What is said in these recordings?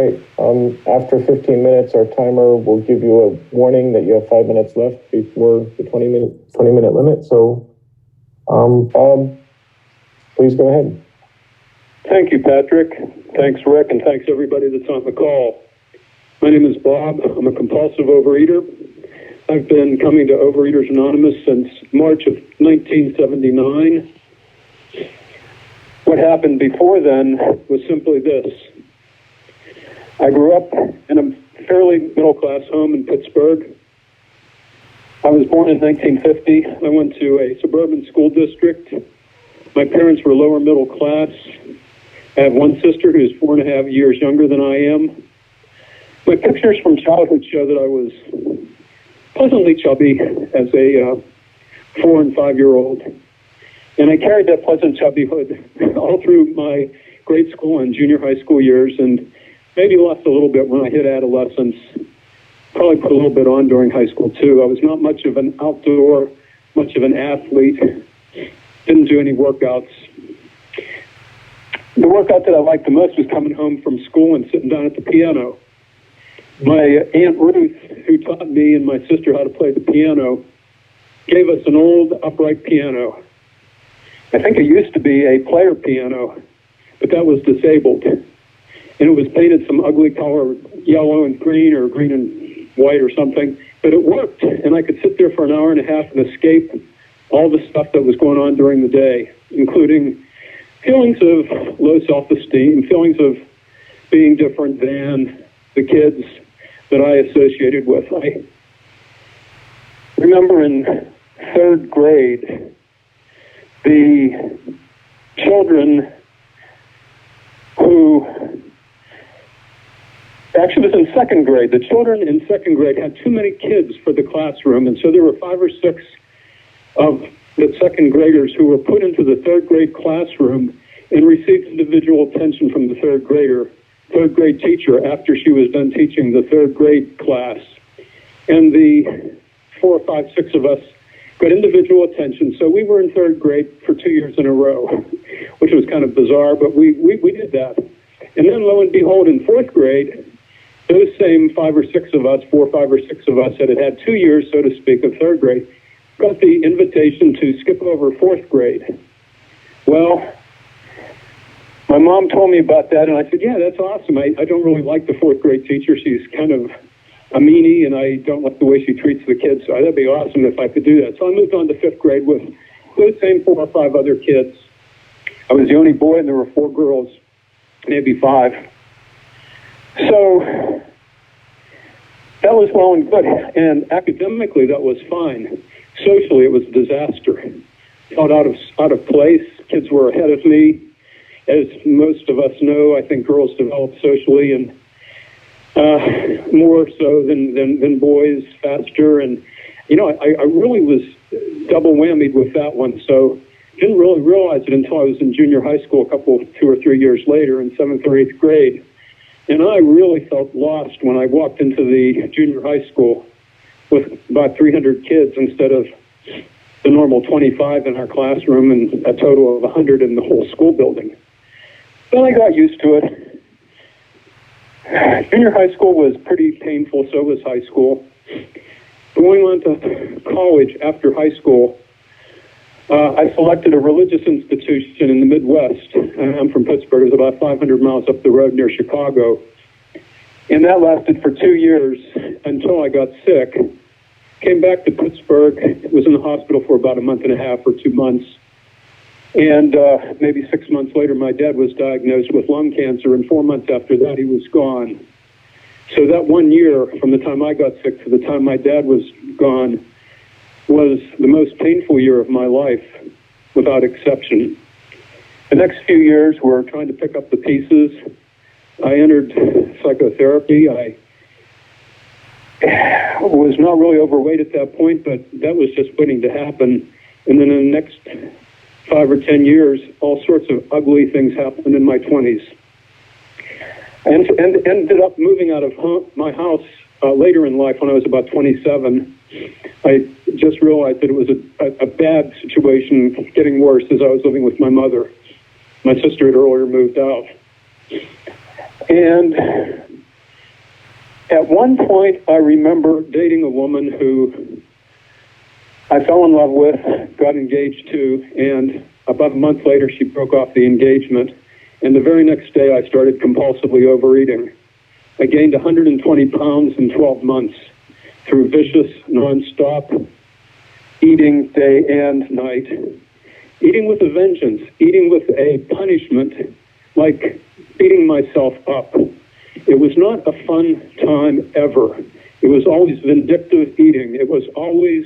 Right. After 15 minutes, our timer will give you a warning that you have 5 minutes left before the 20-minute limit. So, Bob, please go ahead. Thank you, Patrick. Thanks, Rick, and thanks everybody that's on the call. My name is Bob. I'm a compulsive overeater. I've been coming to Overeaters Anonymous since March of 1979. What happened before then was simply this. I grew up in a fairly middle-class home in Pittsburgh. I was born in 1950. I went to a suburban school district. My parents were lower middle class. I have one sister who's 4.5 years younger than I am. My pictures from childhood show that I was pleasantly chubby as a 4 and 5-year-old. And I carried that pleasant chubbyhood all through my grade school and junior high school years, and maybe lost a little bit when I hit adolescence. Probably put a little bit on during high school, too. I was not much of an outdoor, much of an athlete. Didn't do any workouts. The workout that I liked the most was coming home from school and sitting down at the piano. My Aunt Ruth, who taught me and my sister how to play the piano, gave us an old upright piano. I think it used to be a player piano, but that was disabled. And it was painted some ugly color, yellow and green or green and white or something. But it worked, and I could sit there for an hour and a half and escape all the stuff that was going on during the day, including feelings of low self-esteem, feelings of being different than the kids that I associated with. I remember in 3rd grade, the children who actually it was in 2nd grade. The children in 2nd grade had too many kids for the classroom, and so there were 5 or 6 of the 2nd graders who were put into the 3rd grade classroom and received individual attention from the 3rd grade teacher after she was done teaching the 3rd grade class. And the 4 or 5, 6 of us got individual attention. So we were in 3rd grade for 2 years in a row, which was kind of bizarre, but we did that. And then lo and behold, in 4th grade, those same 5 or 6 of us, 4, 5 or 6 of us that had 2 years, so to speak, of 3rd grade, got the invitation to skip over 4th grade. Well, my mom told me about that, and I said, yeah, that's awesome. I don't really like the 4th grade teacher. She's kind of a meanie, and I don't like the way she treats the kids, so that'd be awesome if I could do that. So I moved on to 5th grade with those same 4 or 5 other kids. I was the only boy, and there were 4 girls, maybe 5. So that was well and good, and academically that was fine. Socially, it was a disaster. Felt out of place. Kids were ahead of me. As most of us know, I think girls develop socially and more so than boys, faster. And, you know, I really was double whammied with that one. So didn't really realize it until I was in junior high school 2 or 3 years later in 7th or 8th grade. And I really felt lost when I walked into the junior high school with about 300 kids instead of the normal 25 in our classroom and a total of 100 in the whole school building. Then I got used to it. Junior high school was pretty painful, so was high school. Going on to college after high school, I selected a religious institution in the Midwest. I'm from Pittsburgh. It was about 500 miles up the road near Chicago. And that lasted for 2 years until I got sick. Came back to Pittsburgh, was in the hospital for about a month and a half or 2 months. And maybe 6 months later, my dad was diagnosed with lung cancer, and 4 months after that, he was gone. So that 1 year, from the time I got sick to the time my dad was gone, was the most painful year of my life, without exception. The next few years were trying to pick up the pieces. I entered psychotherapy. I was not really overweight at that point, but that was just waiting to happen. And then in the next 5 or 10 years, all sorts of ugly things happened in my 20s. And ended up moving out of my house later in life when I was about 27. I just realized that it was a bad situation, getting worse as I was living with my mother. My sister had earlier moved out. And At one point, I remember dating a woman who I fell in love with, got engaged to, and about a month later, she broke off the engagement. And the very next day, I started compulsively overeating. I gained 120 pounds in 12 months through vicious, nonstop eating day and night. Eating with a vengeance, eating with a punishment, like beating myself up. It was not a fun time ever. It was always vindictive eating. It was always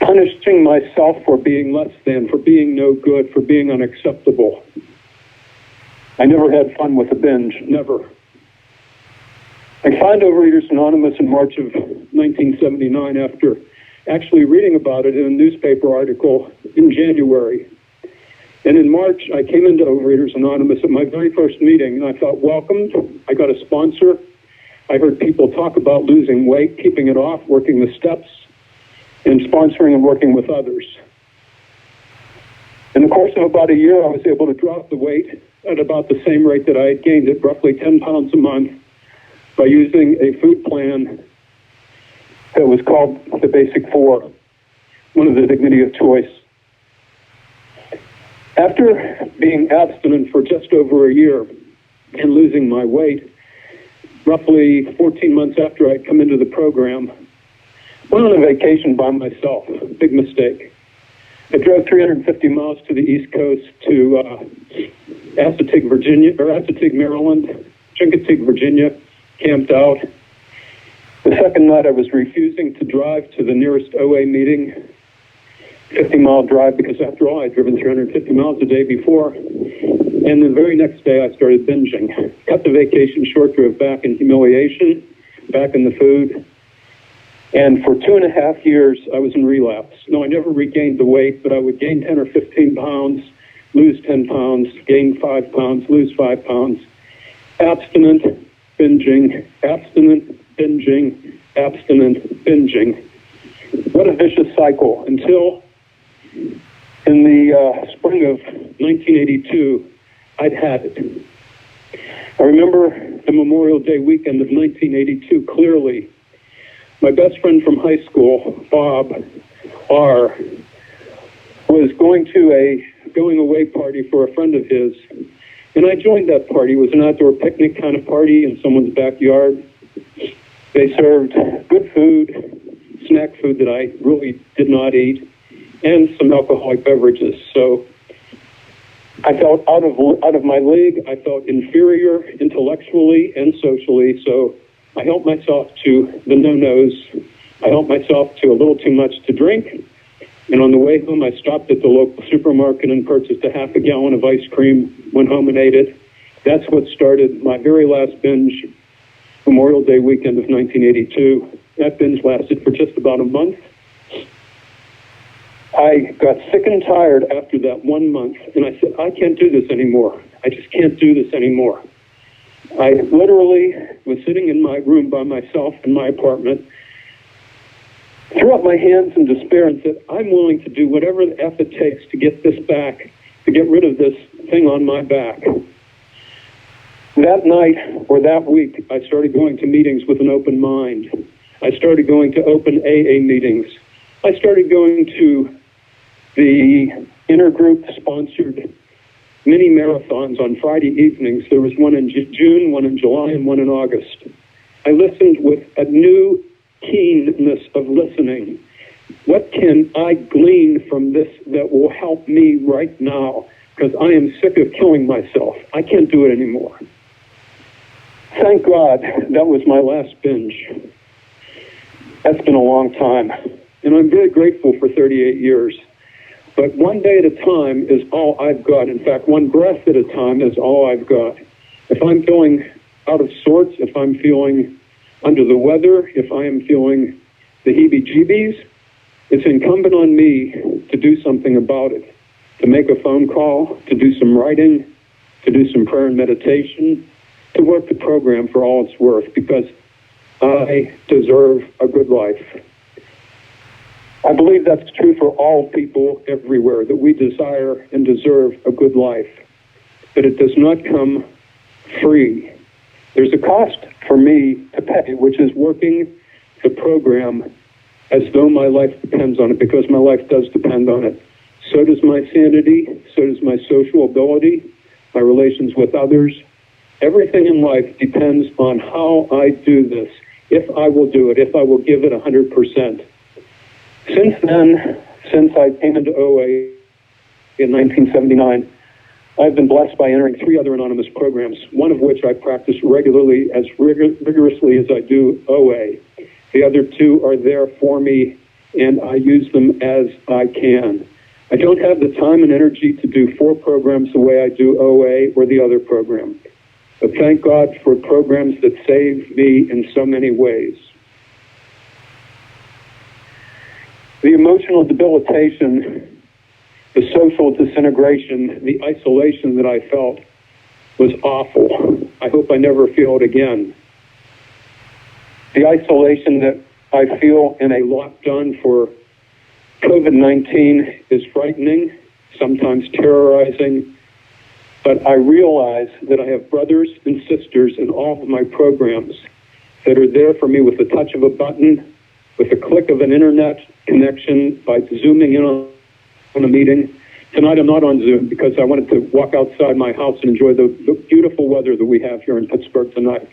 punishing myself for being less than, for being no good, for being unacceptable. I never had fun with a binge, never. I found Overeaters Anonymous in March of 1979 after actually reading about it in a newspaper article in January. And in March, I came into Overeaters Anonymous at my very first meeting, and I felt welcomed. I got a sponsor. I heard people talk about losing weight, keeping it off, working the steps, and sponsoring and working with others. In the course of about a year, I was able to drop the weight at about the same rate that I had gained it, roughly 10 pounds a month, by using a food plan that was called the Basic Four, one of the Dignity of Choice. After being abstinent for just over a year and losing my weight, roughly 14 months after I'd come into the program, went on a vacation by myself. Big mistake. I drove 350 miles to the East Coast to Assateague, Maryland, Chincoteague, Virginia, camped out. The second night I was refusing to drive to the nearest OA meeting, 50-mile drive, because after all, I'd driven 350 miles a day before. And the very next day, I started binging. Cut the vacation short, drove back in humiliation, back in the food. And for 2.5 years, I was in relapse. No, I never regained the weight, but I would gain 10 or 15 pounds, lose 10 pounds, gain 5 pounds, lose 5 pounds. Abstinent, binging, abstinent, binging, abstinent, binging. What a vicious cycle, until in the spring of 1982, I'd had it. I remember the Memorial Day weekend of 1982 clearly. My best friend from high school, Bob R., was going to a going-away party for a friend of his, and I joined that party. It was an outdoor picnic kind of party in someone's backyard. They served good food, snack food that I really did not eat, and some alcoholic beverages. So I felt out of my league. I felt inferior intellectually and socially. So I helped myself to the no-nos. I helped myself to a little too much to drink. And on the way home, I stopped at the local supermarket and purchased a half a gallon of ice cream, went home and ate it. That's what started my very last binge, Memorial Day weekend of 1982. That binge lasted for just about a month. I got sick and tired after that 1 month, and I said, I can't do this anymore. I just can't do this anymore. I literally was sitting in my room by myself in my apartment, threw up my hands in despair and said, I'm willing to do whatever the F it takes to get this back, to get rid of this thing on my back. That night or that week, I started going to meetings with an open mind. I started going to open AA meetings. I started going to the intergroup-sponsored mini marathons on Friday evenings. There was one in June, one in July, and one in August. I listened with a new keenness of listening. What can I glean from this that will help me right now? Because I am sick of killing myself. I can't do it anymore. Thank God that was my last binge. That's been a long time. And I'm very grateful for 38 years. But one day at a time is all I've got. In fact, one breath at a time is all I've got. If I'm feeling out of sorts, if I'm feeling under the weather, if I am feeling the heebie-jeebies, it's incumbent on me to do something about it, to make a phone call, to do some writing, to do some prayer and meditation, to work the program for all it's worth, because I deserve a good life. I believe that's true for all people everywhere, that we desire and deserve a good life, but it does not come free. There's a cost for me to pay, which is working the program as though my life depends on it, because my life does depend on it. So does my sanity, so does my social ability, my relations with others. Everything in life depends on how I do this, if I will do it, if I will give it 100%. Since then, since I came into OA in 1979, I've been blessed by entering 3 other anonymous programs, one of which I practice regularly, as rigorously as I do OA. The other 2 are there for me, and I use them as I can. I don't have the time and energy to do 4 programs the way I do OA or the other program. But thank God for programs that save me in so many ways. The emotional debilitation, the social disintegration, the isolation that I felt was awful. I hope I never feel it again. The isolation that I feel in a lockdown for COVID-19 is frightening, sometimes terrorizing, but I realize that I have brothers and sisters in all of my programs that are there for me with the touch of a button, with the click of an internet connection, by zooming in on a meeting. Tonight I'm not on Zoom because I wanted to walk outside my house and enjoy the beautiful weather that we have here in Pittsburgh tonight.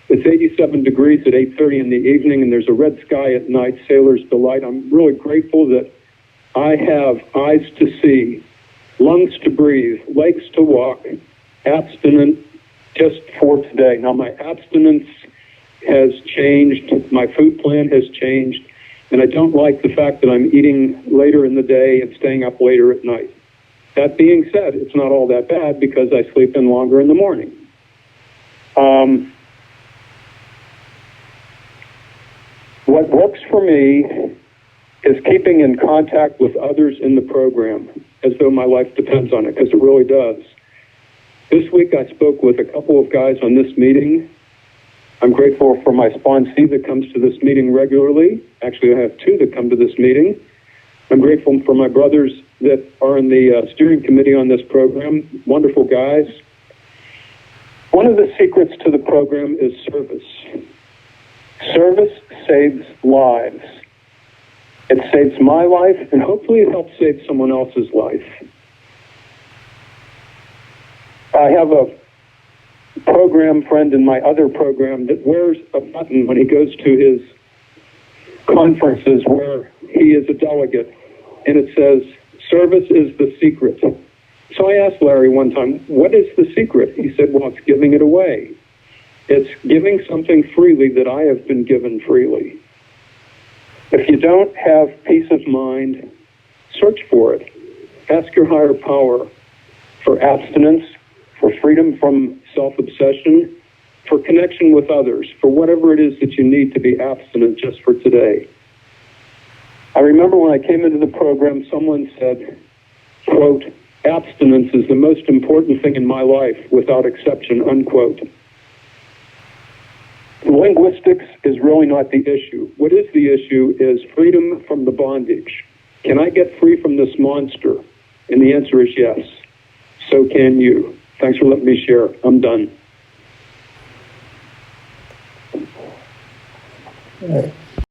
It's 87 degrees at 8:30 in the evening, and there's a red sky at night, sailor's delight. I'm really grateful that I have eyes to see, lungs to breathe, legs to walk, abstinent just for today. Now, my abstinence has changed, my food plan has changed, and I don't like the fact that I'm eating later in the day and staying up later at night. That being said, it's not all that bad because I sleep in longer in the morning. What works for me is keeping in contact with others in the program as though my life depends on it, because it really does. This week I spoke with a couple of guys on this meeting. I'm grateful for my sponsee that comes to this meeting regularly. Actually, I have 2 that come to this meeting. I'm grateful for my brothers that are in the steering committee on this program. Wonderful guys. One of the secrets to the program is service. Service saves lives. It saves my life, and hopefully it helps save someone else's life. I have a program friend in my other program that wears a button when he goes to his conferences where he is a delegate, and it says, "Service is the secret." So I asked Larry one time, "What is the secret?" He said, "Well, it's giving it away. It's giving something freely that I have been given freely." If you don't have peace of mind, search for it. Ask your higher power for abstinence, for freedom from self-obsession, for connection with others, for whatever it is that you need to be abstinent just for today. I remember when I came into the program, someone said, quote, "Abstinence is the most important thing in my life, without exception," unquote. Linguistics is really not the issue. What is the issue is freedom from the bondage. Can I get free from this monster? And the answer is yes. So can you. Thanks for letting me share. I'm done. All right.